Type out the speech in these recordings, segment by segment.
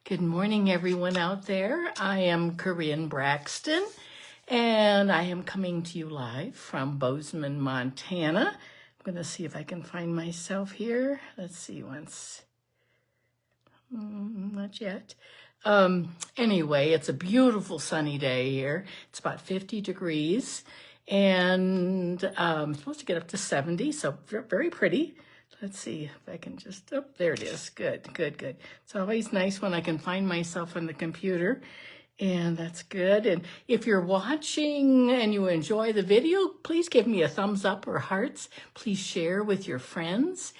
Good morning, everyone out there. I am Karin Braxton, and I am coming to you live from Bozeman, Montana. I'm going to see if I can find myself here. Let's see once. Not yet. Anyway, it's a beautiful sunny day here. It's about 50 degrees, and I'm supposed to get up to 70, so very pretty. Let's see if I can just, oh, there it is. Good, good, good. It's always nice when I can find myself on the computer, and that's good. And if you're watching and you enjoy the video, please give me a thumbs up or hearts. Please share with your friends.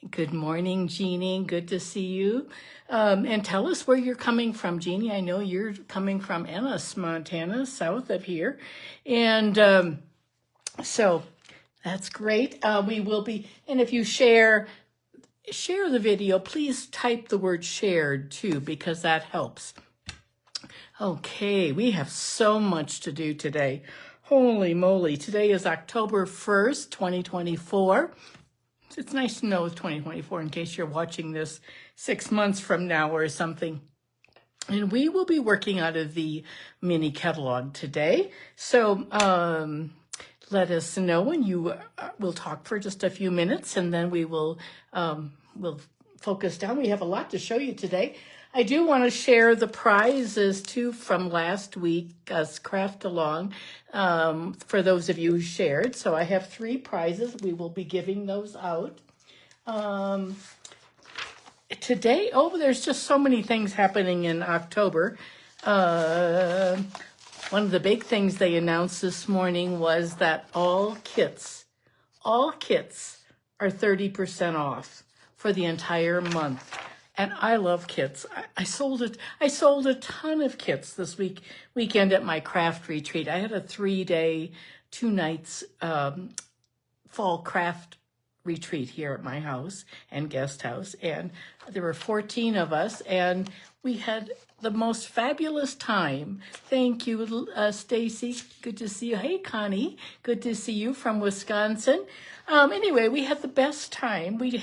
Good morning, Jeannie. Good to see you. And tell us where you're coming from, Jeannie. I know you're coming from Ennis, Montana, south of here. And so that's great. We will be, and if you share the video, please type the word shared too, because that helps. Okay, we have so much to do today. Holy moly. Today is October 1st, 2024. It's nice to know it's 2024 in case you're watching this 6 months from now or something. And we will be working out of the mini catalog today. So, let us know when you will talk for just a few minutes, and then we will we'll focus down. We have a lot to show you today. I do want to share the prizes too from last week's craft along for those of you who shared. So I have 3 prizes. We will be giving those out. Today, there's just so many things happening in October. One of the big things they announced this morning was that all kits are 30% off for the entire month. And I love kits. I sold a ton of kits this weekend at my craft retreat. I had a 3-day, 2 nights fall craft retreat here at my house and guest house, and there were 14 of us, and we had the most fabulous time. Thank you, Stacy. Good to see you. Hey, Connie. Good to see you from Wisconsin. Anyway, we had the best time. We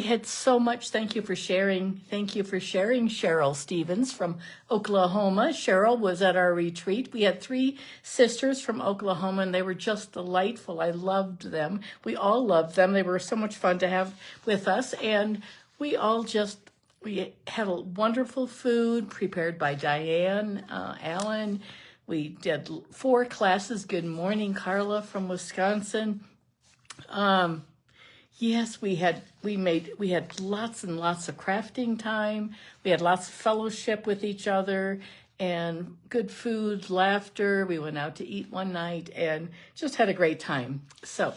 had so much. Thank you for sharing. Thank you for sharing, Cheryl Stevens from Oklahoma. Cheryl was at our retreat. We had 3 sisters from Oklahoma, and they were just delightful. I loved them. We all loved them. They were so much fun to have with us, and we had a wonderful food prepared by Diane Allen. We did 4 classes. Good morning, Carla from Wisconsin. Yes, we had lots and lots of crafting time. We had lots of fellowship with each other and good food, laughter. We went out to eat one night and just had a great time. So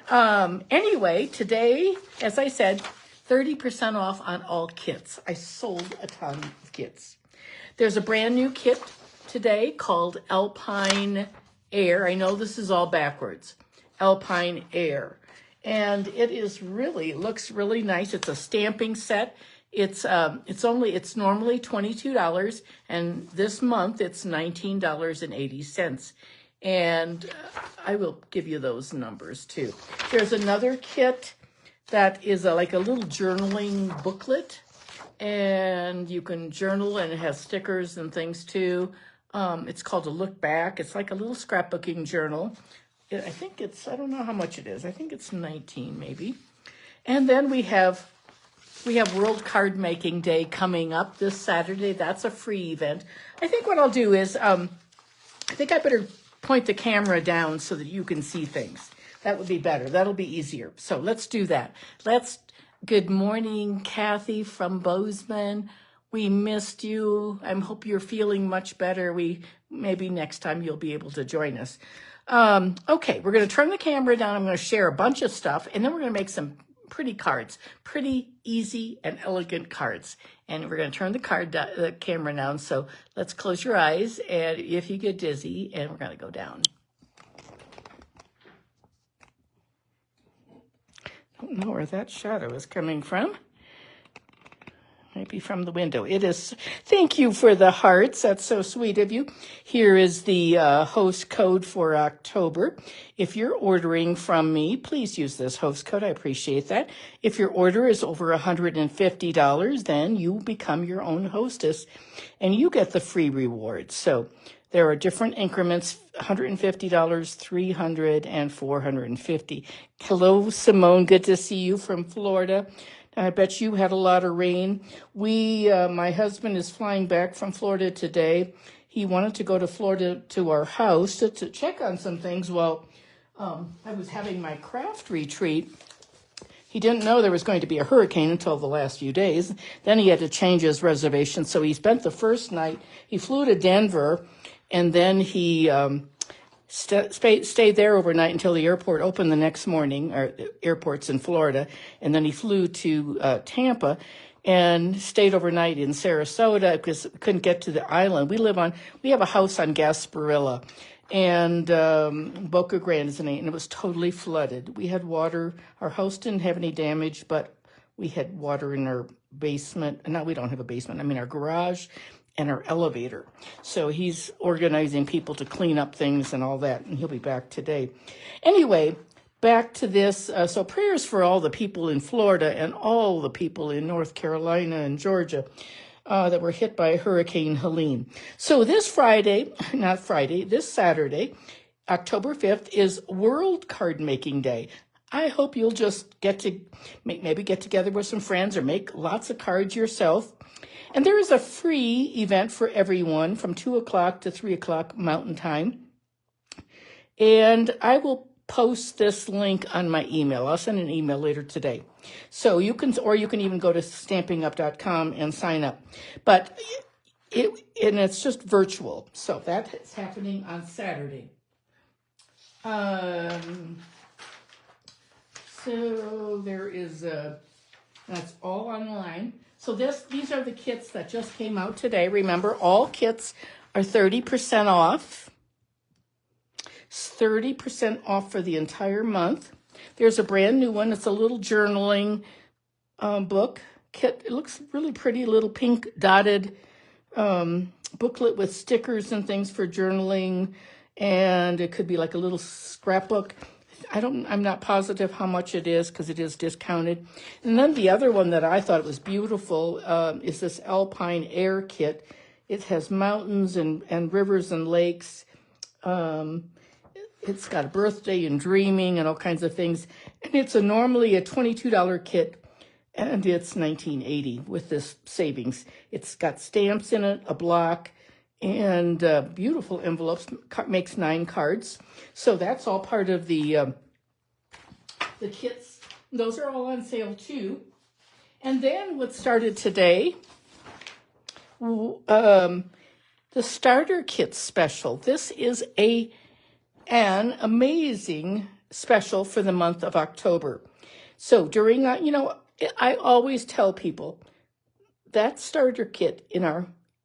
anyway, today, as I said, 30% off on all kits. I sold a ton of kits. There's a brand new kit today called Alpine Air. I know this is all backwards. Alpine Air. And it looks really nice. It's a stamping set. It's normally $22, and this month it's $19.80. And I will give you those numbers too. There's another kit that is like a little journaling booklet, and you can journal, and it has stickers and things too. It's called a Look Back. It's like a little scrapbooking journal. I think I don't know how much it is. I think it's 19 maybe. And then we have World Card Making Day coming up this Saturday. That's a free event. I think what I'll do is, I think I better point the camera down so that you can see things. That would be better. That'll be easier. So let's do that. Good morning, Kathy from Bozeman. We missed you. I hope you're feeling much better. Maybe next time you'll be able to join us. Okay, we're going to turn the camera down. I'm going to share a bunch of stuff, and then we're going to make some pretty cards, pretty easy and elegant cards. And we're going to turn the camera down. So let's close your eyes, and if you get dizzy, and we're going to go down. I don't know where that shadow is coming from. I be from the window. It is. Thank you for the hearts. That's so sweet of you. Here is the host code for October. If you're ordering from me, please use this host code. I appreciate that. If your order is over $150, then you become your own hostess and you get the free rewards. So there are different increments, $150, $300, and $450. Hello, Simone. Good to see you from Florida. I bet you had a lot of rain. My husband is flying back from Florida today. He wanted to go to Florida to our house to check on some things while I was having my craft retreat. He didn't know there was going to be a hurricane until the last few days. Then he had to change his reservation. So he spent the first night. He flew to Denver, and then he stayed there overnight until the airport opened the next morning, or airports in Florida. And then he flew to Tampa and stayed overnight in Sarasota because we couldn't get to the island. We have a house on Gasparilla, and Boca Grande is the name, and it was totally flooded. We had water. Our house didn't have any damage, but we had water in our basement. Now we don't have a basement. I mean, our garage and our elevator. So he's organizing people to clean up things and all that, and he'll be back today. Anyway, back to this. So prayers for all the people in Florida and all the people in North Carolina and Georgia that were hit by Hurricane Helene. So this Saturday, October 5th, is World Card Making Day. I hope you'll just maybe get together with some friends or make lots of cards yourself. And there is a free event for everyone from 2 o'clock to 3 o'clock Mountain Time. And I will post this link on my email. I'll send an email later today. So you can even go to stampingup.com and sign up. But it's just virtual. So that is happening on Saturday. So there is that's all online. So these are the kits that just came out today. Remember, all kits are 30% off. It's 30% off for the entire month. There's a brand new one. It's a little journaling book kit. It looks really pretty, little pink dotted booklet with stickers and things for journaling. And it could be like a little scrapbook. I'm not positive how much it is because it is discounted. And then the other one that I thought was beautiful is this Alpine Air kit. It has mountains and rivers and lakes. It's got a birthday and dreaming and all kinds of things. And it's normally a $22 kit, and it's $19.80 with this savings. It's got stamps in it, a block, and beautiful envelopes. Makes 9 cards. So that's all part of the kits. Those are all on sale too. And then what started today, the starter kit special. This is an amazing special for the month of October. So during I always tell people that starter kit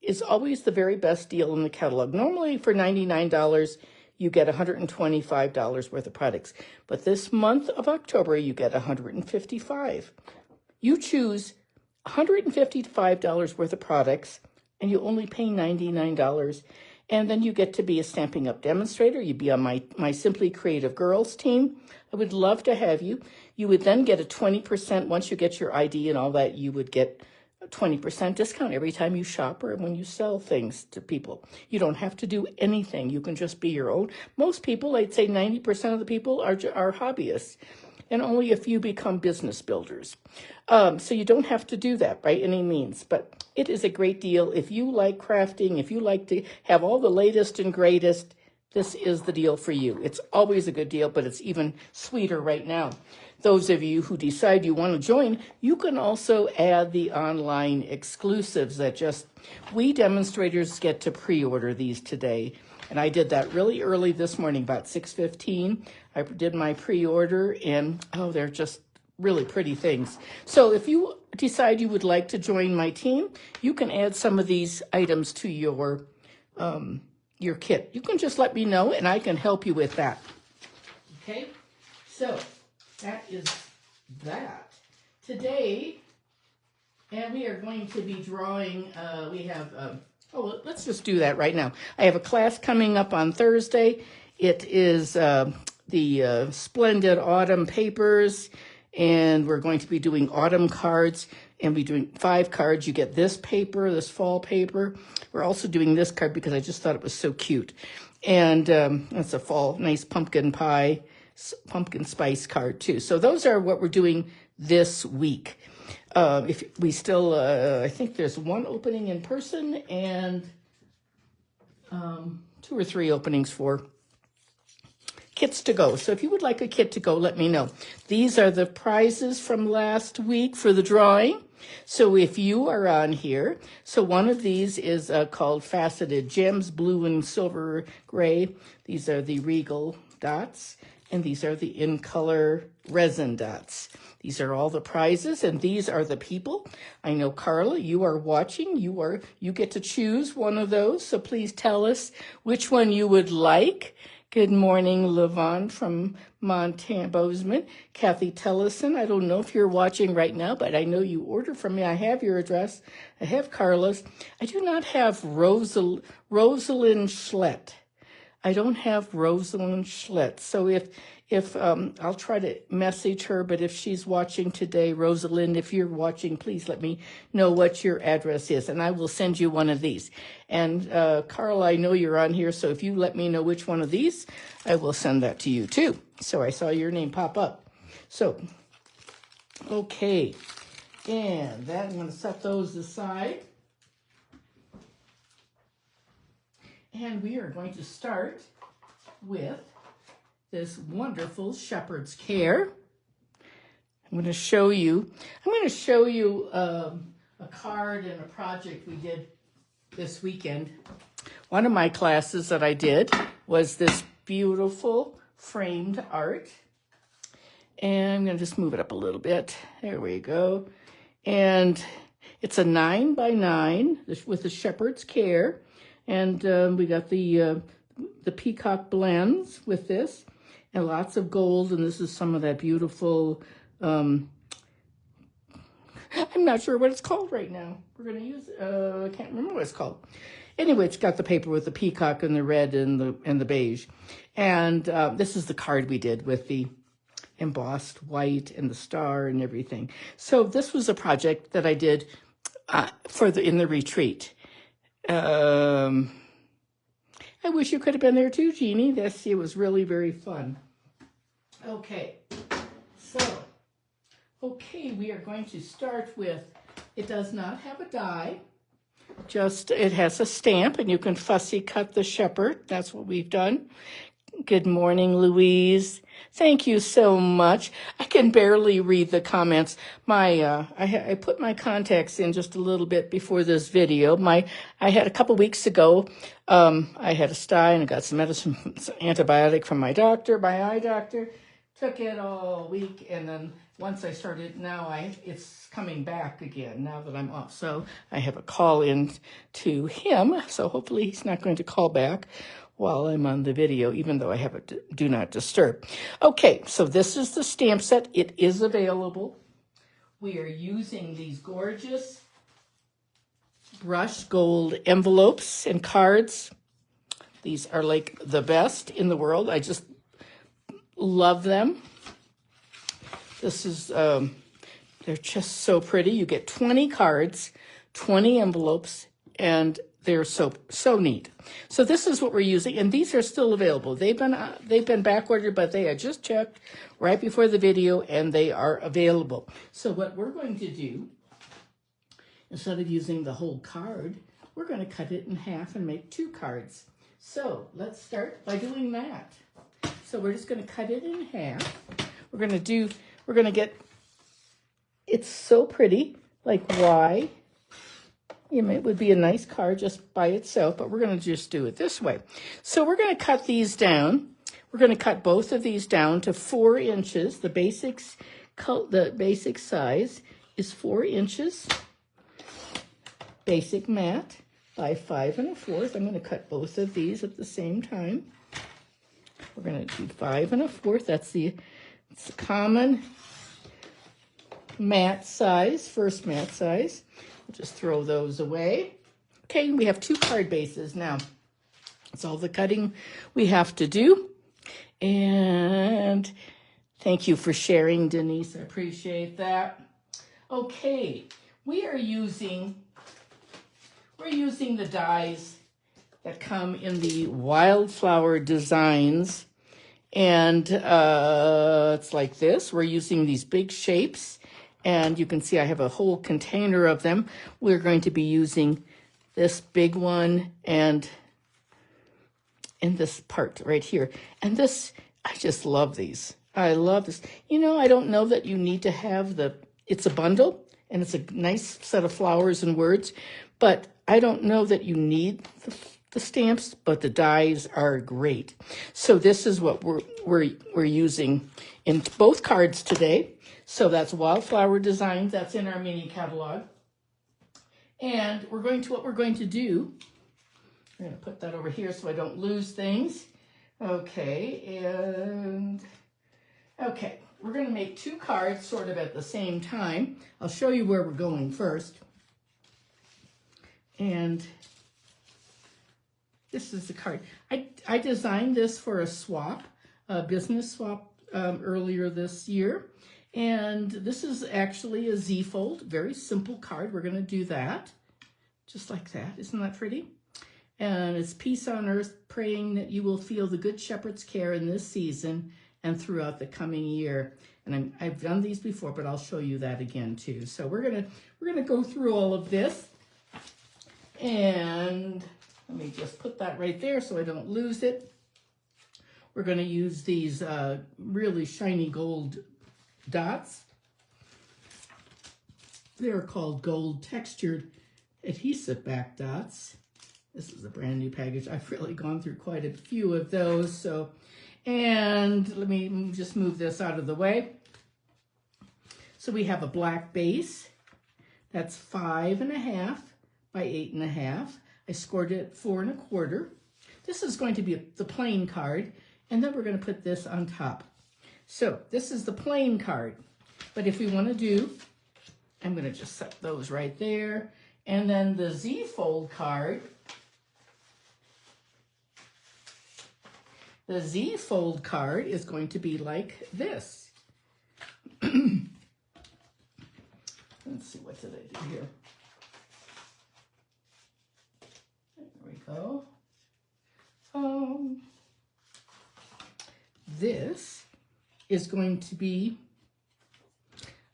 is always the very best deal in the catalog. Normally for $99, you get $125 worth of products. But this month of October, you get $155. You choose $155 worth of products, and you only pay $99. And then you get to be a Stampin' Up! Demonstrator. You'd be on my Simply Creative Girls team. I would love to have you. You would then get a 20%, once you get your ID and all that, you would get 20% discount every time you shop or when you sell things to people. You don't have to do anything. You can just be your own. Most people, I'd say 90% of the people are hobbyists, and only a few become business builders. So you don't have to do that by any means, but it is a great deal. If you like crafting, if you like to have all the latest and greatest, this is the deal for you. It's always a good deal, but it's even sweeter right now. Those of you who decide you want to join, you can also add the online exclusives that we demonstrators get to pre-order these today. And I did that really early this morning, about 6:15. I did my pre-order, and they're just really pretty things. So if you decide you would like to join my team, you can add some of these items to your kit. You can just let me know, and I can help you with that. Okay, so that is that. Today, And we are going to be drawing, we have, oh, let's just do that right now. I have a class coming up on Thursday. It is the Splendid Autumn Papers, and we're going to be doing autumn cards, and we're doing 5 cards. You get this paper, this fall paper. We're also doing this card because I just thought it was so cute. And it's a fall, nice pumpkin pie, pumpkin spice card too. So those are what we're doing this week. If we still, I think there's 1 opening in person and 2 or 3 openings for kits to go. So if you would like a kit to go, let me know. These are the prizes from last week for the drawing. So if you are on here, so one of these is called Faceted Gems, blue and silver gray. These are the Regal dots, and these are the In Color resin dots. These are all the prizes, and these are the people. I know, Carla, you are watching. You get to choose one of those, so please tell us which one you would like. Good morning, Levon from Montana, Bozeman. Kathy Tellison, I don't know if you're watching right now, but I know you ordered from me. I have your address. I have Carla's. I do not have Rosalind Schlett. I don't have Rosalind Schlett. So if I'll try to message her, but if she's watching today, Rosalind, if you're watching, please let me know what your address is, and I will send you one of these. And Carla, I know you're on here, so if you let me know which one of these, I will send that to you too. So I saw your name pop up. So, okay, and that I'm going to set those aside. And we are going to start with this wonderful shepherd's care. I'm going to show you a card and a project we did this weekend. One of my classes that I did was this beautiful framed art. And I'm going to just move it up a little bit. There we go. And it's a 9x9 with the shepherd's care. And we got the peacock blends with this, and lots of gold. And this is some of that beautiful, I'm not sure what it's called right now. We're going to use, I can't remember what it's called. Anyway, it's got the paper with the peacock and the red and the beige. And this is the card we did with the embossed white and the star and everything. So this was a project that I did in the retreat. I wish you could have been there too, Jeannie. It was really very fun. Okay, we are going to start with, it does not have a die, just it has a stamp, and you can fussy cut the shepherd. That's what we've done. Good morning, Louise. Thank you so much. I can barely read the comments. I put my contacts in just a little bit before this video. I had a couple weeks ago, I had a sty and I got some medicine, some antibiotic from my eye doctor. Took it all week, and then once I started, it's coming back again now that I'm off. So I have a call in to him. So hopefully he's not going to call back while I'm on the video, even though I have a do not disturb. Okay, so this is the stamp set. It is available. We are using these gorgeous brushed gold envelopes and cards. These are like the best in the world. I just love them. This is, they're just so pretty. You get 20 cards, 20 envelopes, and they're so neat. So this is what we're using, and these are still available. They've been back ordered, but I just checked right before the video, and they are available. So what we're going to do, instead of using the whole card, we're going to cut it in half and make 2 cards. So let's start by doing that. So we're just going to cut it in half. We're going to get, it's so pretty, like why? It would be a nice card just by itself, but we're going to just do it this way. So we're going to cut these down. We're going to cut both of these down to 4 inches. The basic size is 4 inches. Basic mat by 5 1/4. I'm going to cut both of these at the same time. We're going to do 5 1/4. It's the common mat size, first mat size. We'll just throw those away. Okay, we have 2 card bases now. That's all the cutting we have to do. And thank you for sharing, Denise. I appreciate that. Okay, we're using the dies that come in the Wildflower Designs. And it's like this. We're using these big shapes. And you can see I have a whole container of them. We're going to be using this big one and in this part right here. And this, I just love these. I love this. You know, I don't know that you need to have it's a bundle and it's a nice set of flowers and words, but I don't know that you need the stamps, but the dies are great. So this is what we're using in both cards today. So that's Wildflower Designs. That's in our mini catalog. And what we're going to do, I'm going to put that over here so I don't lose things. Okay, we're going to make 2 cards sort of at the same time. I'll show you where we're going first. And this is the card. I designed this for a swap, a business swap earlier this year. And this is actually a Z-fold, very simple card. We're going to do that, just like that. Isn't that pretty? And it's peace on earth, praying that you will feel the good shepherd's care in this season and throughout the coming year. And I've done these before, but I'll show you that again too. So we're gonna go through all of this. And let me just put that right there so I don't lose it. We're going to use these really shiny gold dots. They're called gold textured adhesive-backed dots. This is a brand new package. I've really gone through quite a few of those. So, and let me just move this out of the way. So we have a black base. That's 5.5 by 8.5. I scored it 4 1/4. This is going to be the plain card, and then we're going to put this on top. So this is the plain card, but if we want to do, I'm going to just set those right there. And then the Z-fold card, the Z-fold card is going to be like this. Let's see, what did I do here? There we go. This is going to be,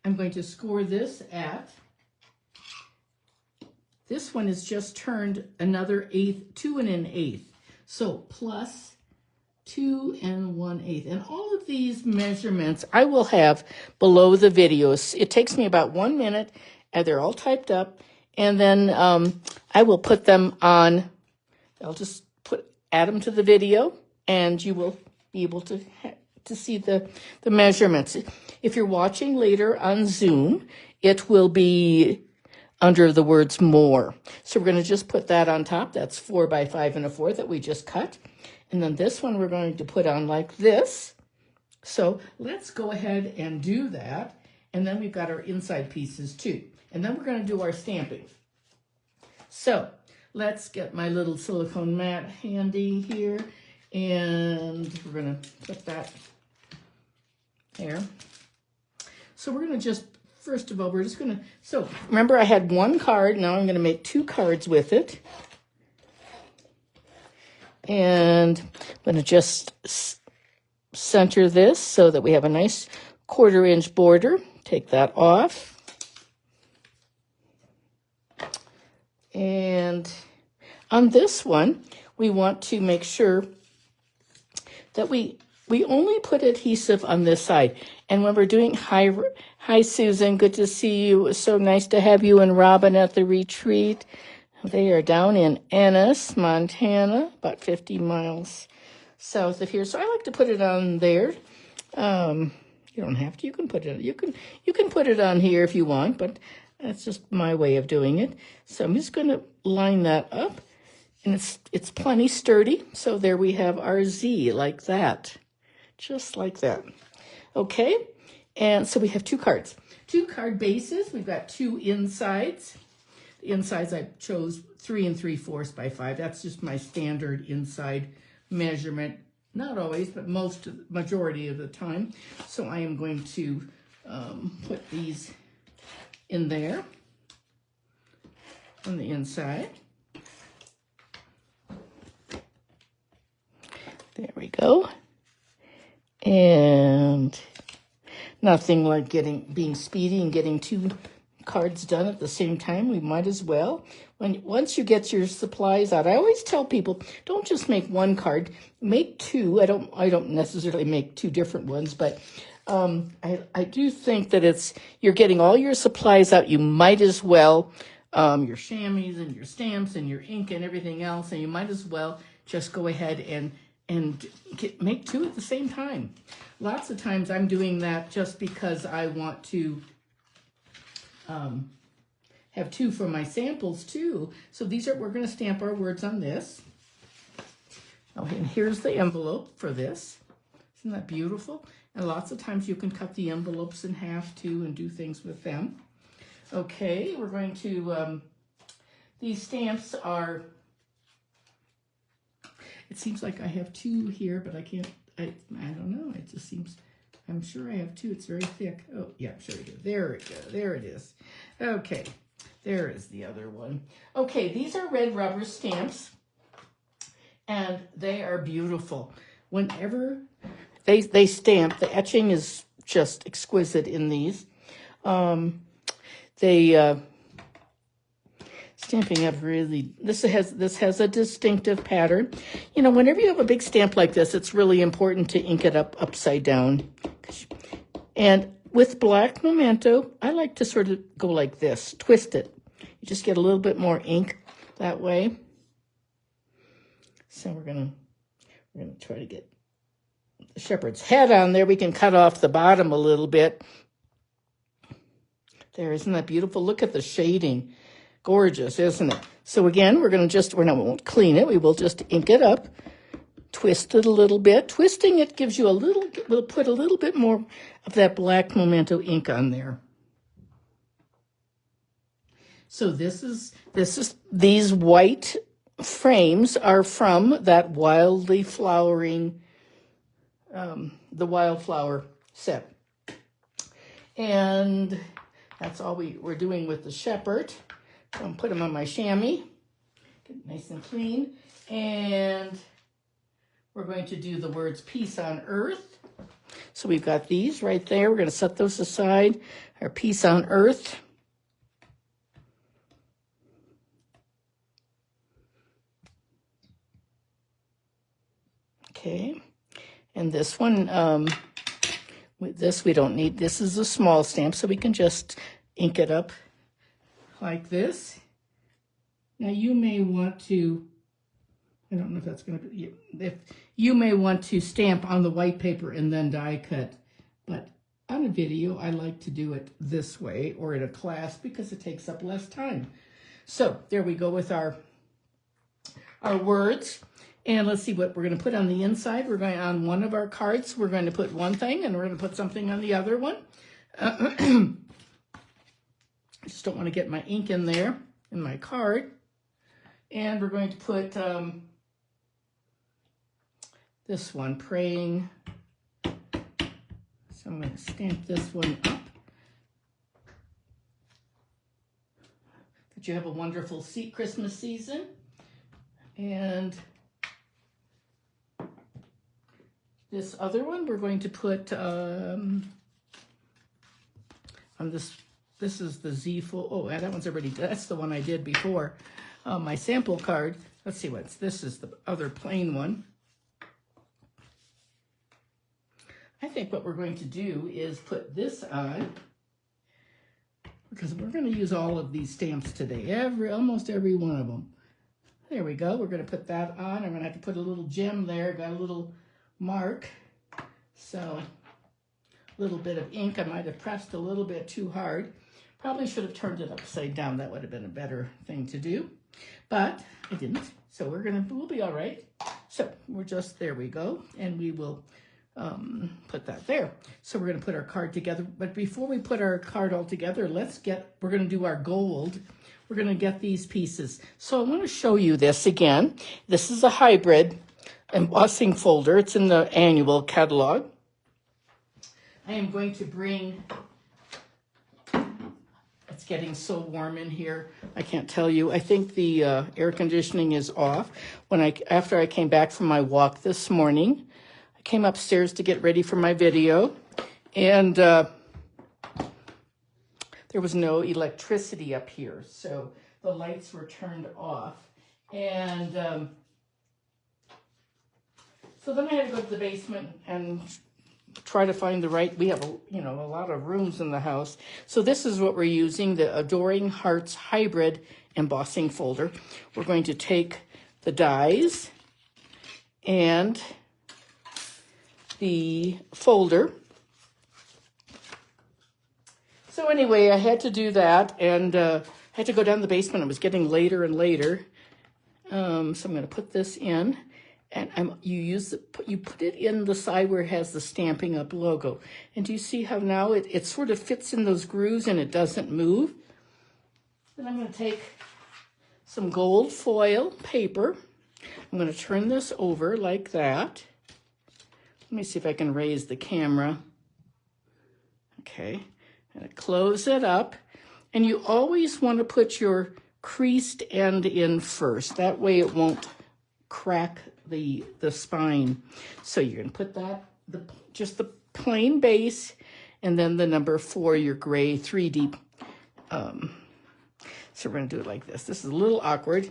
I'm going to score this at, this one is just turned another 2 1/8. So plus 2 1/8. And all of these measurements I will have below the videos. It takes me about 1 minute, and they're all typed up. And then I will put them on, I'll just add them to the video, and you will be able to see the measurements. If you're watching later on Zoom, it will be under the words more. So we're going to just put that on top. That's 4 by 5 1/4 that we just cut. And then this one we're going to put on like this. So let's go ahead and do that. And then we've got our inside pieces too. And then we're going to do our stamping. So let's get my little silicone mat handy here. And we're going to put that there. So we're going to just, first of all, we're just going to, so remember I had 1 card. Now I'm going to make 2 cards with it. And I'm going to just center this so that we have a nice 1/4 inch border. Take that off. And on this one, we want to make sure that we only put adhesive on this side. And when we're doing, hi Susan, good to see you. It was so nice to have you and Robin at the retreat. They are down in Ennis, Montana, about 50 miles south of here. So I like to put it on there. You don't have to. You can put it. You can put it on here if you want, but that's just my way of doing it. So I'm just going to line that up, and it's plenty sturdy. So there we have our Z, like that, just like that. Okay, And so we have 2 cards. 2 card bases. We've got 2 insides. The insides I chose 3 3/4 by 5. That's just my standard inside measurement. Not always, but majority of the time. So I am going to put these in there on the inside. There we go. And nothing like being speedy and getting 2 cards done at the same time. We might as well. Once you get your supplies out, I always tell people, don't just make 1 card, make 2. I don't necessarily make 2 different ones, but I do think that you're getting all your supplies out. You might as well, your chamois and your stamps and your ink and everything else, and you might as well just go ahead and make 2 at the same time. Lots of times I'm doing that just because I want to have 2 for my samples too. So we're going to stamp our words on this. Oh, and here's the envelope for this. Isn't that beautiful? And lots of times you can cut the envelopes in half too and do things with them. Okay, we're going to, these stamps are, it seems like I have 2 here, but I don't know. It just seems, I'm sure I have 2. It's very thick. Oh, yeah, sure I do. There it goes. There it is. Okay, there is the other one. Okay, these are red rubber stamps, and they are beautiful. Whenever they stamp, the etching is just exquisite in these. Stamping up really, this has a distinctive pattern. You know, whenever you have a big stamp like this, it's really important to ink it up upside down. And with black memento, I like to sort of go like this, twist it. You just get a little bit more ink that way. So we're gonna try to get the shepherd's head on there. We can cut off the bottom a little bit. There, isn't that beautiful? Look at the shading. Gorgeous, isn't it? So again, we won't clean it. We will just ink it up, twist it a little bit. Twisting it gives you we'll put a little bit more of that black memento ink on there. So these white frames are from that wildly flowering, the Wildflower set. And that's all we're doing with the shepherd. So I'm put them on my chamois, get it nice and clean, and we're going to do the words peace on earth. So we've got these right there. We're going to set those aside, our peace on earth. Okay, and this one, with this we don't need, this is a small stamp, so we can just ink it up like this. Now you may want to, I don't know if that's going to be, if you may want to stamp on the white paper and then die cut, but on a video I like to do it this way or in a class because it takes up less time. So there we go with our words. And let's see what we're going to put on the inside. We're going on one of our cards, we're going to put one thing and we're going to put something on the other one. I just don't want to get my ink in there, in my card. And we're going to put this one, praying. So I'm going to stamp this one up. That you have a wonderful Christmas season. And this other one, we're going to put on this. This is the Z full. Oh, that one's already. That's the one I did before. My sample card. Let's see what's. This is the other plain one. I think what we're going to do is put this on because we're going to use all of these stamps today. Almost every one of them. There we go. We're going to put that on. I'm going to have to put a little gem there. Got a little mark. So a little bit of ink. I might have pressed a little bit too hard. Probably should have turned it upside down. That would have been a better thing to do, but I didn't. So we'll be all right. So we're just, there we go. And we will put that there. So we're going to put our card together. But before we put our card all together, we're going to do our gold. We're going to get these pieces. So I want to show you this again. This is a hybrid embossing folder. It's in the annual catalog. I am going to bring, it's getting so warm in here, I can't tell you. I think the air conditioning is off. After I came back from my walk this morning, I came upstairs to get ready for my video, and there was no electricity up here, so the lights were turned off. And so then I had to go to the basement and try to find the right, we have a lot of rooms in the house. So this is what we're using, the Adoring Hearts Hybrid Embossing Folder. We're going to take the dies and the folder. So anyway, I had to do that, and had to go down to the basement. It was getting later and later. So I'm going to put this in. And you put it in the side where it has the Stampin' Up! Logo. And do you see how now it sort of fits in those grooves and it doesn't move? Then I'm going to take some gold foil paper. I'm going to turn this over like that. Let me see if I can raise the camera. Okay. I'm going to close it up. And you always want to put your creased end in first. That way it won't crack the spine. So you're going to put that, just the plain base, and then the number 4, your gray 3D. So we're going to do it like this. This is a little awkward.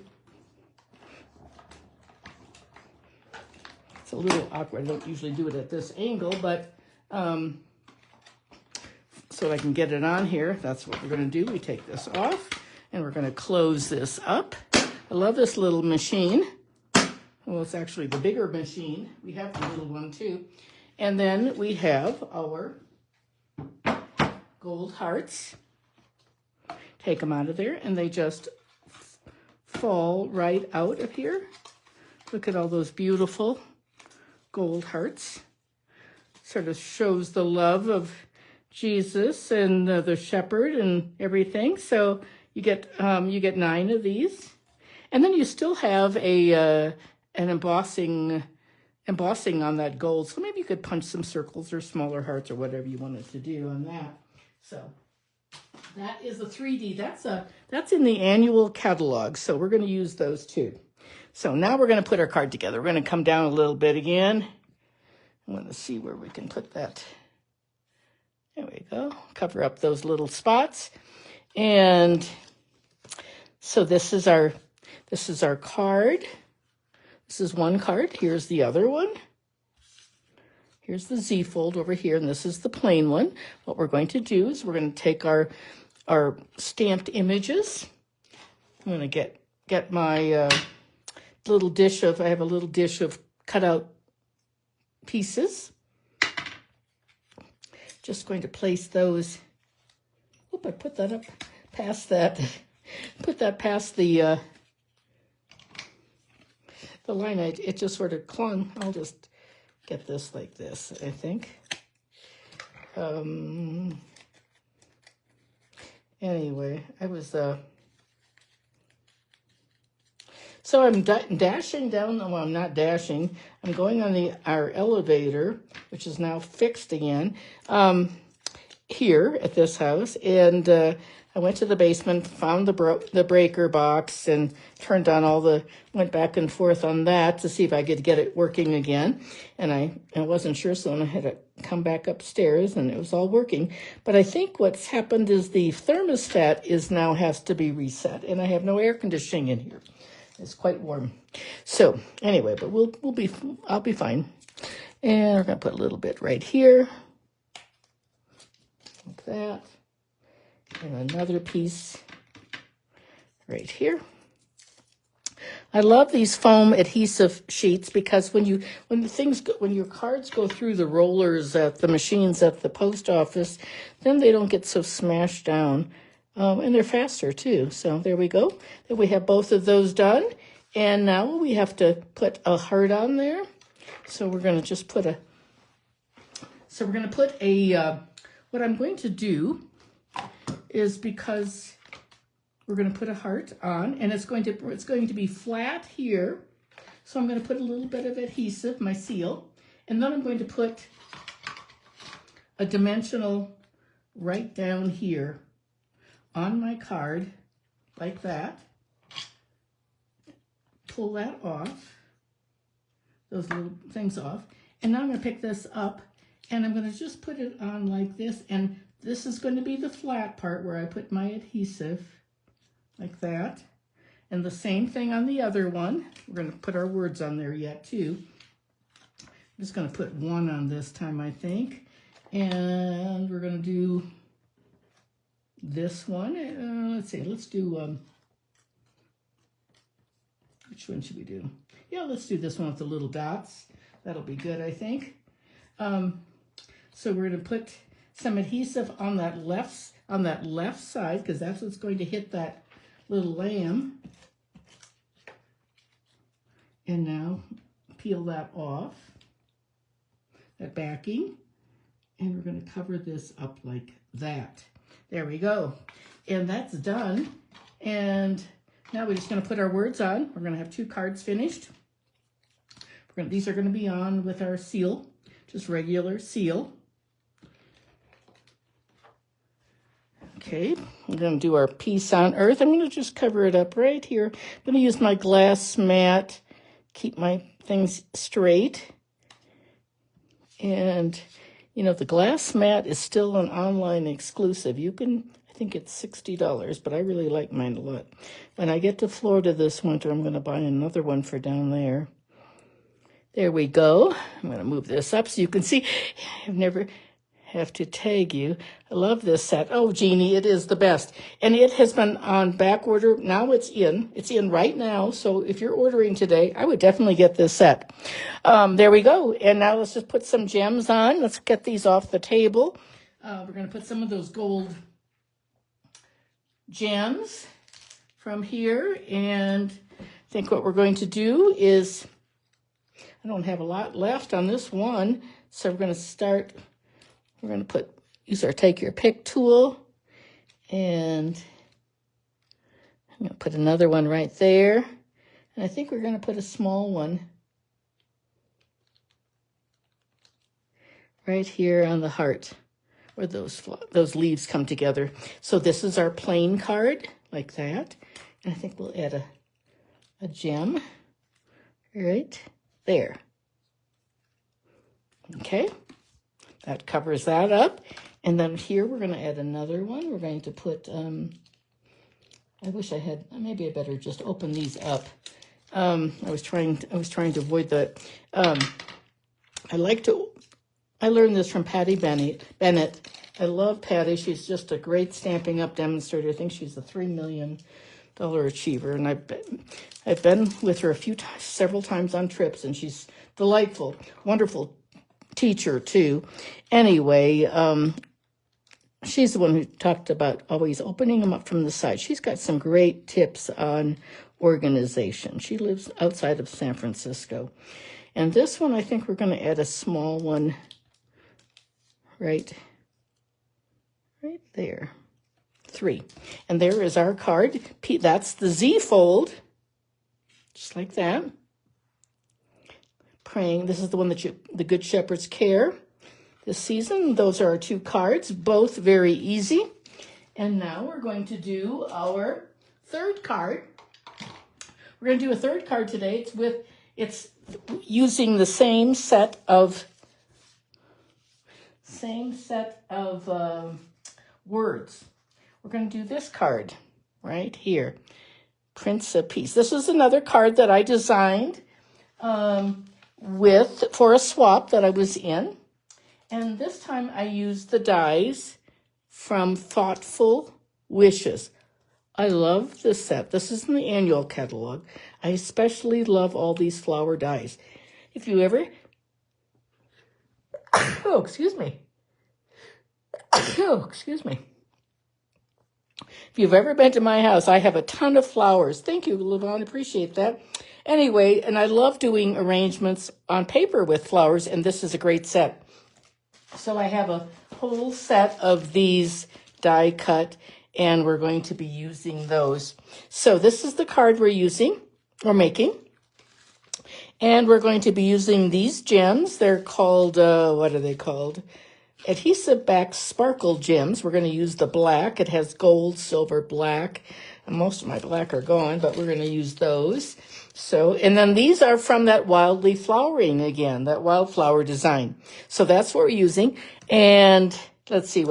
It's a little awkward. I don't usually do it at this angle, but so I can get it on here. That's what we're going to do. We take this off, and we're going to close this up. I love this little machine. Well, it's actually the bigger machine. We have the little one too. And then we have our gold hearts. Take them out of there, and they just fall right out of here. Look at all those beautiful gold hearts. Sort of shows the love of Jesus and the shepherd and everything. So you get 9 of these. And then you still have an embossing on that gold. So maybe you could punch some circles or smaller hearts or whatever you wanted to do on that. So that is a 3D. That's in the annual catalog. So we're going to use those too. So now we're going to put our card together. We're going to come down a little bit again. I want to see where we can put that. There we go. Cover up those little spots. And so this is our card. This is one card. Here's the other one. Here's the Z fold over here, and this is the plain one. What we're going to do is we're going to take our stamped images. I'm going to get my little dish of, I have a little dish of cut out pieces. Just going to place those. Oop, I put that up past that. Put that past the line. It just sort of clung. I'll just get this like this, I think. Anyway, I was so I'm dashing down. Well, I'm not dashing. I'm going on our elevator, which is now fixed again, here at this house, and I went to the basement, found the breaker box, and turned on went back and forth on that to see if I could get it working again. And I wasn't sure, so then I had to come back upstairs, and it was all working. But I think what's happened is the thermostat now has to be reset, and I have no air conditioning in here. It's quite warm. So anyway, but I'll be fine. And we're gonna put a little bit right here, like that. And another piece right here. I love these foam adhesive sheets because when your cards go through the rollers at the machines at the post office, then they don't get so smashed down. And they're faster too. So there we go. Then we have both of those done. And now we have to put a heart on there. So we're going to just put So we're going to put what I'm going to do is, because we're going to put a heart on, and it's going to be flat here. So I'm going to put a little bit of adhesive, my seal, and then I'm going to put a dimensional right down here on my card, like that. Pull that off, those little things off. And now I'm going to pick this up, and I'm going to just put it on like this. And this is going to be the flat part where I put my adhesive, like that. And the same thing on the other one. We're going to put our words on there yet, too. I'm just going to put one on this time, I think. And we're going to do this one. Let's see, let's do, which one should we do? Yeah, let's do this one with the little dots. That'll be good, I think. So we're going to put some adhesive on that left side, because that's what's going to hit that little lamb. And now peel that off, that backing, and we're going to cover this up like that. There we go. And that's done. And now we're just going to put our words on. We're going to have 2 cards finished. These are going to be on with our seal, just regular seal. Okay, we're going to do our Peace on Earth. I'm going to just cover it up right here. I'm going to use my glass mat, keep my things straight. And, you know, the glass mat is still an online exclusive. You can, I think it's $60, but I really like mine a lot. When I get to Florida this winter, I'm going to buy another one for down there. There we go. I'm going to move this up so you can see. I've never have to tag you. I love this set. Oh, Jeannie, it is the best. And it has been on back order. Now it's in. It's in right now. So if you're ordering today, I would definitely get this set. There we go. And now let's just put some gems on. Let's get these off the table. We're going to put some of those gold gems from here. And I think what we're going to do is, I don't have a lot left on this one. So we're going to start. We're going to use our take your pick tool, and I'm going to put another one right there. And I think we're going to put a small one right here on the heart where those leaves come together. So this is our plain card, like that. And I think we'll add a gem right there. Okay. That covers that up. And then here we're going to add another one. We're going to put, I wish I had, maybe I better just open these up. I was trying to avoid that. I learned this from Patty Bennett. I love Patty. She's just a great Stampin' Up! Demonstrator. I think she's a $3 million achiever. And I've been with her several times on trips, and she's delightful, wonderful teacher too. Anyway, she's the one who talked about always opening them up from the side. She's got some great tips on organization. She lives outside of San Francisco. And this one, I think we're going to add a small one right there. 3. And there is our card. That's the Z fold, just like that. Praying. This is the one that the Good Shepherd's Care this season. Those are our 2 cards, both very easy. And now we're going to do our 3rd card. We're going to do a 3rd card today. It's using the same set of words. We're going to do this card right here, Prince of Peace. This is another card that I designed for a swap that I was in. And this time I used the dies from Thoughtful Wishes. I love this set. This is in the annual catalog. I especially love all these flower dies. If you ever, oh, excuse me. Oh, excuse me. If you've ever been to my house, I have a ton of flowers. Thank you, Levon. Appreciate that. Anyway, and I love doing arrangements on paper with flowers, and this is a great set. So I have a whole set of these die cut, and we're going to be using those. So this is the card we're making. And we're going to be using these gems. They're called, what are they called? Adhesive-backed sparkle gems. We're going to use the black. It has gold, silver, black. And most of my black are gone, but we're going to use those. So, and then these are from that Wildly Flowering again, that Wildflower Design. So that's what we're using. And let's see,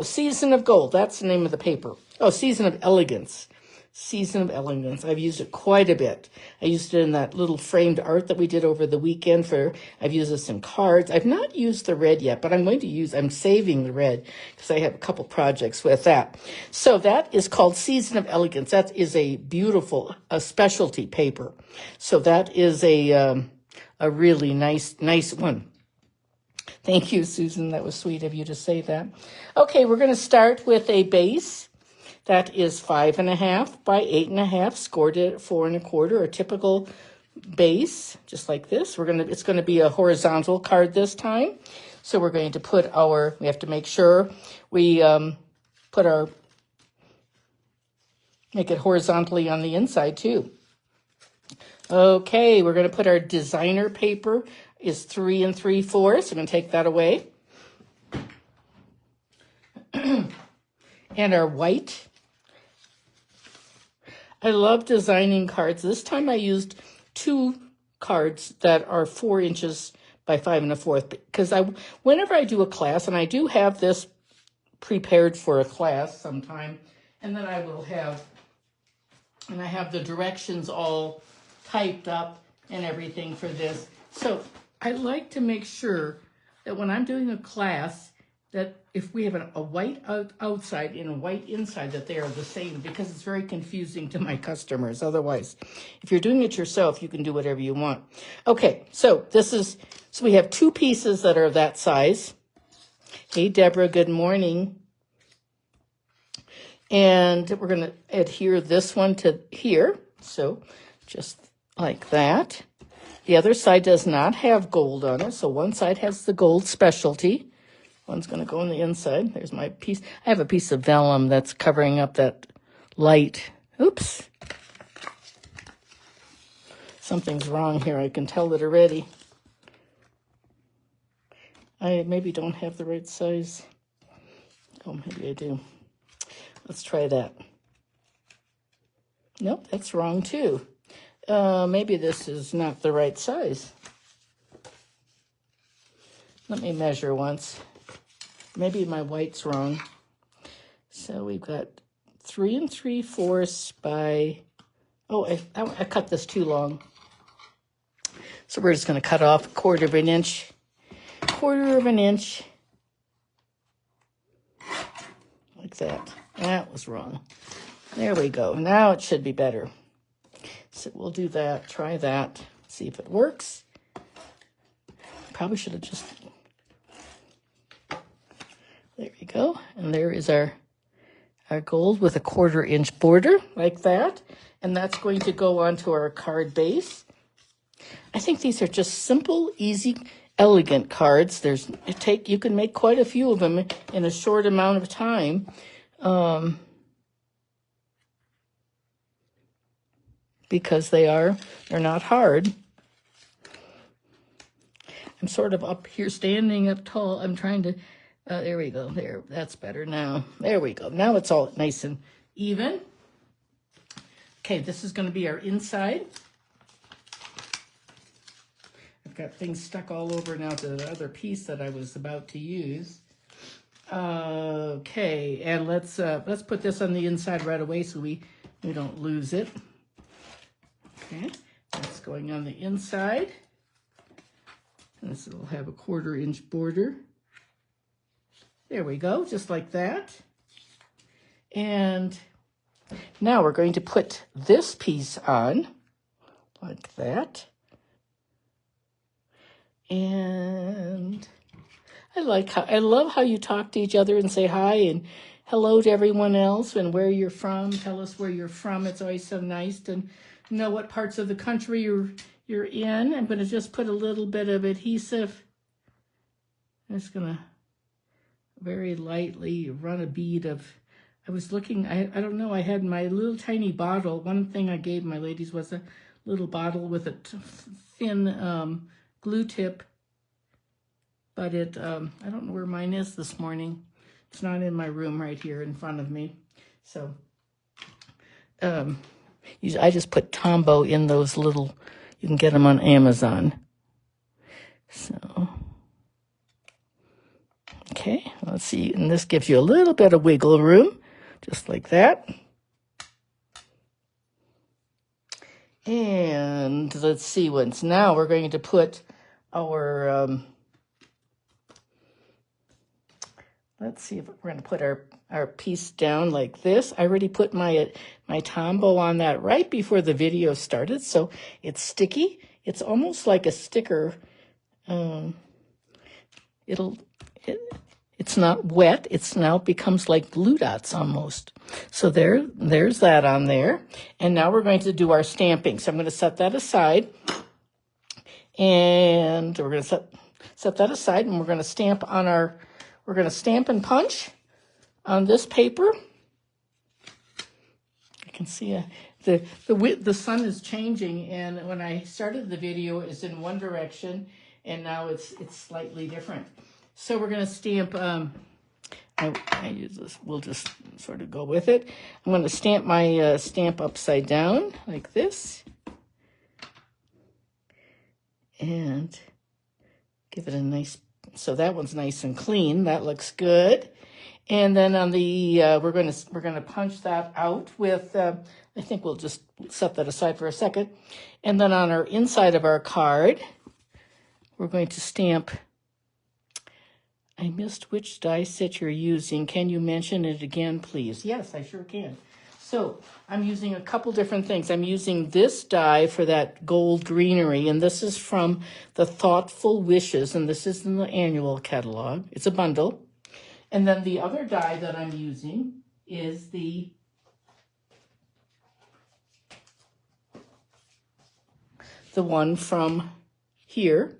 Season of Gold. That's the name of the paper. Oh, Season of Elegance. Season of Elegance. I've used it quite a bit. I used it in that little framed art that we did over the weekend I've used this in cards. I've not used the red yet, but I'm saving the red because I have a couple projects with that. So that is called Season of Elegance. That is a beautiful, specialty paper. So that is a really nice one. Thank you, Susan. That was sweet of you to say that. Okay, we're going to start with a base. That is 5.5 by 8.5, scored at 4.25, a typical base, just like this. It's going to be a horizontal card this time. So we're going to we have to make sure we make it horizontally on the inside too. Okay, we're going to put our designer paper is 3 3/4. We're going to take that away. And our white. I love designing cards. This time I used 2 cards that are 4 inches by 5 1/4 because whenever I do a class, and I do have this prepared for a class sometime, and then I have the directions all typed up and everything for this. So I like to make sure that when I'm doing a class, that if we have a white outside and a white inside, that they are the same, because it's very confusing to my customers. Otherwise, if you're doing it yourself, you can do whatever you want. Okay, so we have 2 pieces that are that size. Hey, Deborah, good morning. And we're going to adhere this one to here. So just like that. The other side does not have gold on it. So one side has the gold specialty. One's going to go on the inside. There's my piece. I have a piece of vellum that's covering up that light. Oops. Something's wrong here. I can tell it already. I maybe don't have the right size. Oh, maybe I do. Let's try that. Nope, that's wrong too. Maybe this is not the right size. Let me measure once. Maybe my white's wrong. So we've got 3 3/4 by, I cut this too long. So we're just going to cut off 1/4 of an inch. 1/4 of an inch. Like that. That was wrong. There we go. Now it should be better. So we'll do that. Try that. See if it works. Probably should have just... There we go. And there is our gold with a 1/4 inch border, like that. And that's going to go onto our card base. I think these are just simple, easy, elegant cards. You can make quite a few of them in a short amount of time. Because they're not hard. I'm sort of up here, standing up tall. I'm trying to, there we go. There, that's better now. There we go. Now it's all nice and even. Okay, this is going to be our inside. I've got things stuck all over now to the other piece that I was about to use. Okay, and let's put this on the inside right away so we don't lose it. Okay, that's going on the inside. And this will have a 1/4 inch border. There we go, just like that. And now we're going to put this piece on, like that. And I love how you talk to each other and say hi and hello to everyone else and where you're from. Tell us where you're from. It's always so nice to know what parts of the country you're in. I'm going to just put a little bit of adhesive. I'm just going to very lightly run a bead of, I was looking, I don't know, I had my little tiny bottle. One thing I gave my ladies was a little bottle with a thin glue tip, but it, I don't know where mine is this morning. It's not in my room right here in front of me. So I just put Tombow in those little, you can get them on Amazon. So, okay, let's see, and this gives you a little bit of wiggle room, just like that. And let's see, once now we're going to put our, let's see if we're going to put our piece down like this. I already put my Tombow on that right before the video started, so it's sticky. It's almost like a sticker. It's not wet. It's now becomes like glue dots almost. So there's that on there. And now we're going to do our stamping. So I'm going to set that aside. And we're going to set that aside, and we're going to stamp on we're going to stamp and punch on this paper. I can see the sun is changing, and when I started the video, it was in one direction, and now it's slightly different. So we're going to stamp, I use this, we'll just sort of go with it. I'm going to stamp my stamp upside down like this. And give it a nice, so that one's nice and clean. That looks good. And then on the, we're going to punch that out with, I think we'll just set that aside for a second. And then on our inside of our card, we're going to stamp, I missed which die set you're using. Can you mention it again, please? Yes, I sure can. So I'm using a couple different things. I'm using this die for that gold greenery, and this is from the Thoughtful Wishes, and this is in the annual catalog. It's a bundle. And then the other die that I'm using is the one from here,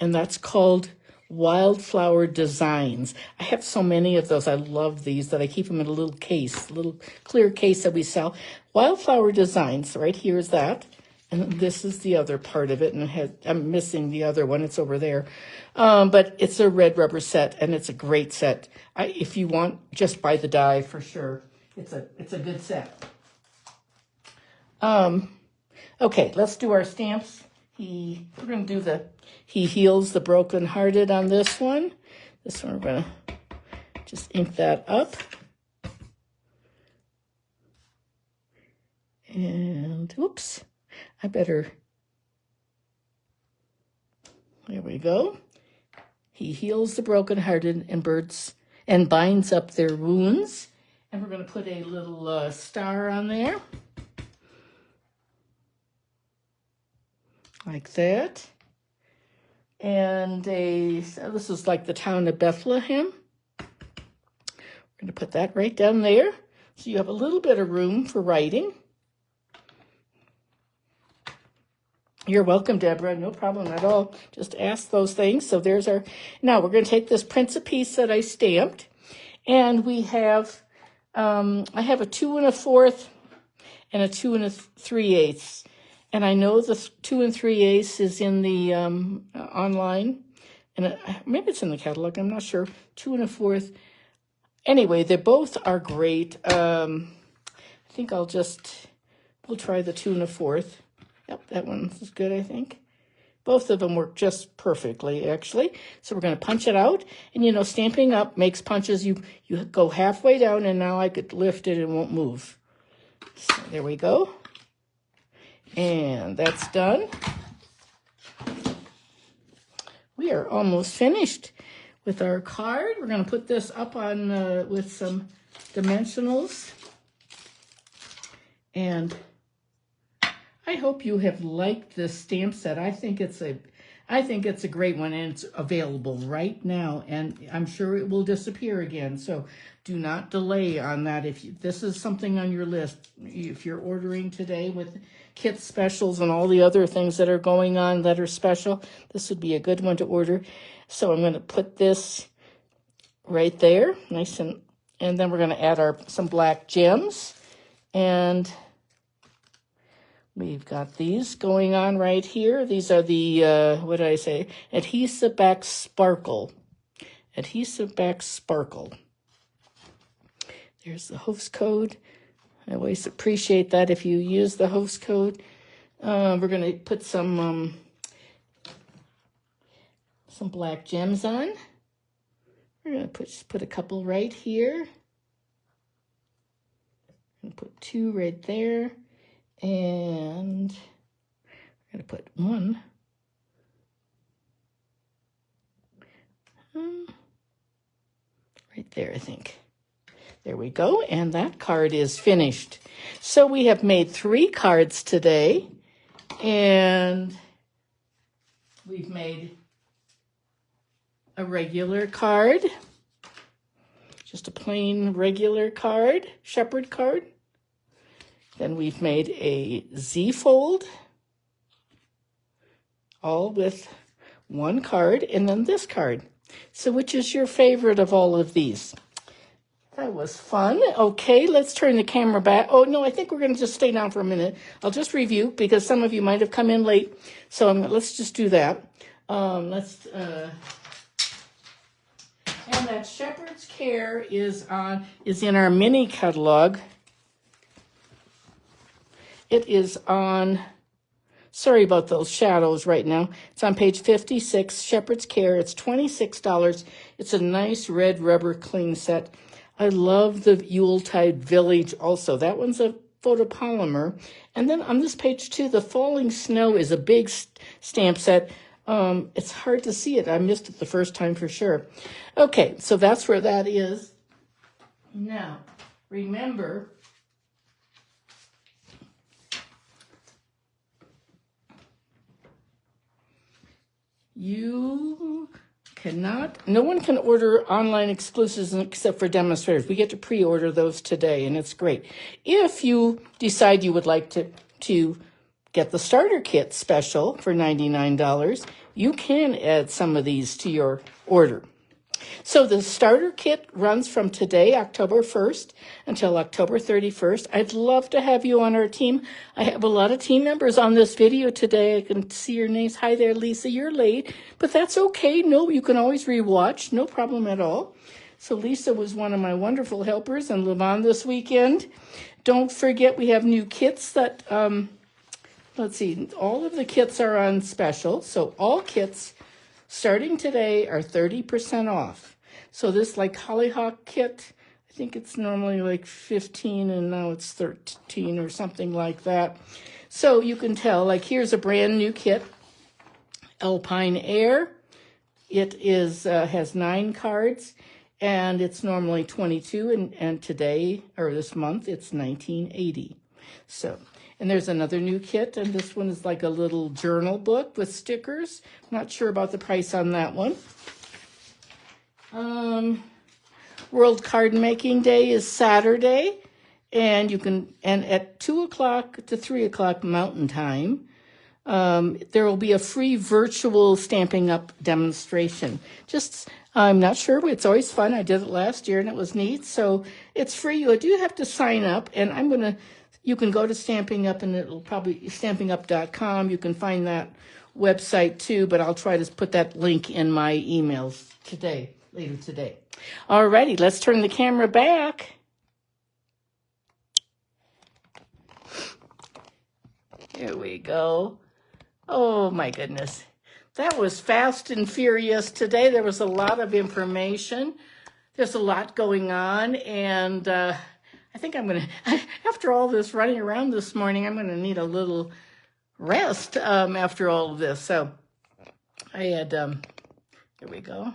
and that's called Wildflower Designs. I have so many of those. I love these that I keep them in a little case, a little clear case that we sell. Wildflower Designs, right here is that. And this is the other part of it. And I'm missing the other one. It's over there. But it's a red rubber set, and it's a great set. If you want, just buy the die for sure. It's a good set. Okay, let's do our stamps. We're going to do He Heals the Brokenhearted on this one. This one we're going to just ink that up. And, oops, there we go. He heals the brokenhearted and binds up their wounds. And we're going to put a little star on there. Like that. And this is like the town of Bethlehem. We're going to put that right down there. So you have a little bit of room for writing. You're welcome, Deborah. No problem at all. Just ask those things. So there's our, now we're going to take this Prince piece that I stamped. And we have, I have a 2 1/4 and a 2 3/8. And I know the 2 3/8 is in the online, and maybe it's in the catalog. I'm not sure. 2 1/4. Anyway, they both are great. I think we'll try the 2 1/4. Yep, that one is good, I think. Both of them work just perfectly, actually. So we're going to punch it out. And, stamping up makes punches. You go halfway down, and now I could lift it and it won't move. So there we go. And that's done. We are almost finished with our card. We're going to put this up on with some dimensionals. And I hope you have liked this stamp set. I think it's a great one, and it's available right now, and I'm sure it will disappear again. So do not delay on that. If this is something on your list, if you're ordering today with kit specials and all the other things that are going on that are special, this would be a good one to order. So I'm going to put this right there, nice, and then we're going to add some black gems, and we've got these going on right here. These are the, what did I say? Adhesive-backed sparkle. Adhesive-backed sparkle. There's the host code. I always appreciate that if you use the host code. We're going to put some black gems on. We're going to put a couple right here. And put two right there. And I'm going to put one right there, I think. There we go, and that card is finished. So we have made 3 cards today, and we've made a regular card, just a plain regular card, shepherd card. Then we've made a Z-fold, all with 1 card, and then this card. So which is your favorite of all of these? That was fun. Okay, let's turn the camera back. Oh, no, I think we're going to just stay down for a minute. I'll just review because some of you might have come in late. So let's just do that. And that Shepherd's Care is in our mini catalog. It is on, sorry about those shadows right now. It's on page 56, Shepherd's Care. It's $26. It's a nice red rubber cling set. I love the Yuletide Village also. That one's a photopolymer. And then on this page too, the Falling Snow is a big stamp set. It's hard to see it. I missed it the first time for sure. Okay, so that's where that is. Now, remember, no one can order online exclusives except for demonstrators. We get to pre-order those today, and it's great. If you decide you would like to get the starter kit special for $99, you can add some of these to your order. So the starter kit runs from today, October 1st, until October 31st. I'd love to have you on our team. I have a lot of team members on this video today. I can see your names. Hi there, Lisa. You're late, but that's okay. No, you can always rewatch. No problem at all. So Lisa was one of my wonderful helpers and Levon this weekend. Don't forget we have new kits that, let's see, all of the kits are on special. So all kits starting today are 30% off. So this like Hollyhock kit, I think it's normally like 15 and now it's 13 or something like that. So you can tell, like here's a brand new kit, Alpine Air. It is has 9 cards and it's normally 22 and today or this month it's $19.80. So, and there's another new kit, and this one is like a little journal book with stickers. Not sure about the price on that one. World Card Making Day is Saturday, and at 2 o'clock to 3 o'clock Mountain Time, there will be a free virtual Stampin' Up demonstration. I'm not sure, but it's always fun. I did it last year, and it was neat. So it's free. You do have to sign up, and you can go to Stampin' Up, and it'll probably stampingup.com. You can find that website too, but I'll try to put that link in my emails later today. All righty, let's turn the camera back. Here we go. Oh my goodness. That was fast and furious today. There was a lot of information. There's a lot going on, and I think after all this running around this morning, I'm going to need a little rest after all of this. So I had, here we go.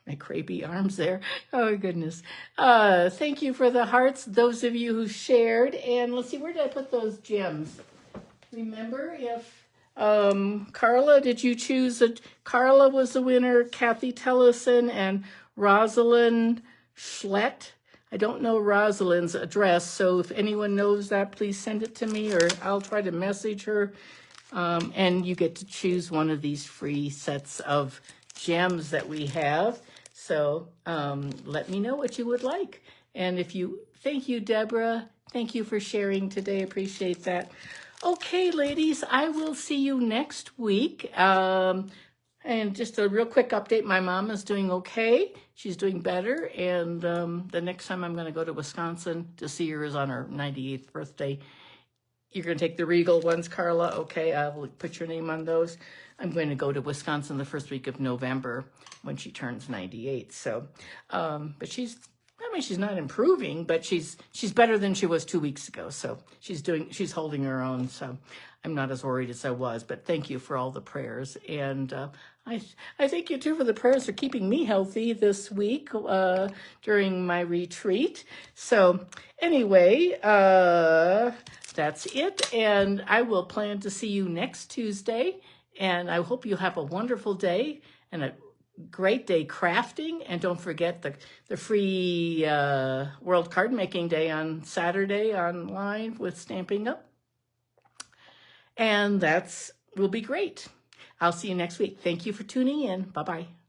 My crepey arms there. Oh, goodness. Thank you for the hearts, those of you who shared. And let's see, where did I put those gems? Remember, if Carla, did you choose? Carla was the winner, Kathy Tellison and Rosalind Schlett. I don't know Rosalind's address, so if anyone knows that, please send it to me, or I'll try to message her. And you get to choose one of these free sets of gems that we have. So let me know what you would like. And thank you, Deborah. Thank you for sharing today. Appreciate that. Okay, ladies, I will see you next week. And just a real quick update, my mom is doing okay. She's doing better. And the next time I'm going to go to Wisconsin to see her is on her 98th birthday. You're going to take the Regal ones, Carla? Okay, I will put your name on those. I'm going to go to Wisconsin the first week of November when she turns 98. So, but she's not improving, but she's better than she was 2 weeks ago. So she's holding her own. So I'm not as worried as I was, but thank you for all the prayers. And I thank you too for the prayers for keeping me healthy this week during my retreat. So anyway, that's it. And I will plan to see you next Tuesday. And I hope you have a wonderful day and a great day crafting. And don't forget the free World Card Making Day on Saturday online with Stampin' Up. And will be great. I'll see you next week. Thank you for tuning in. Bye-bye.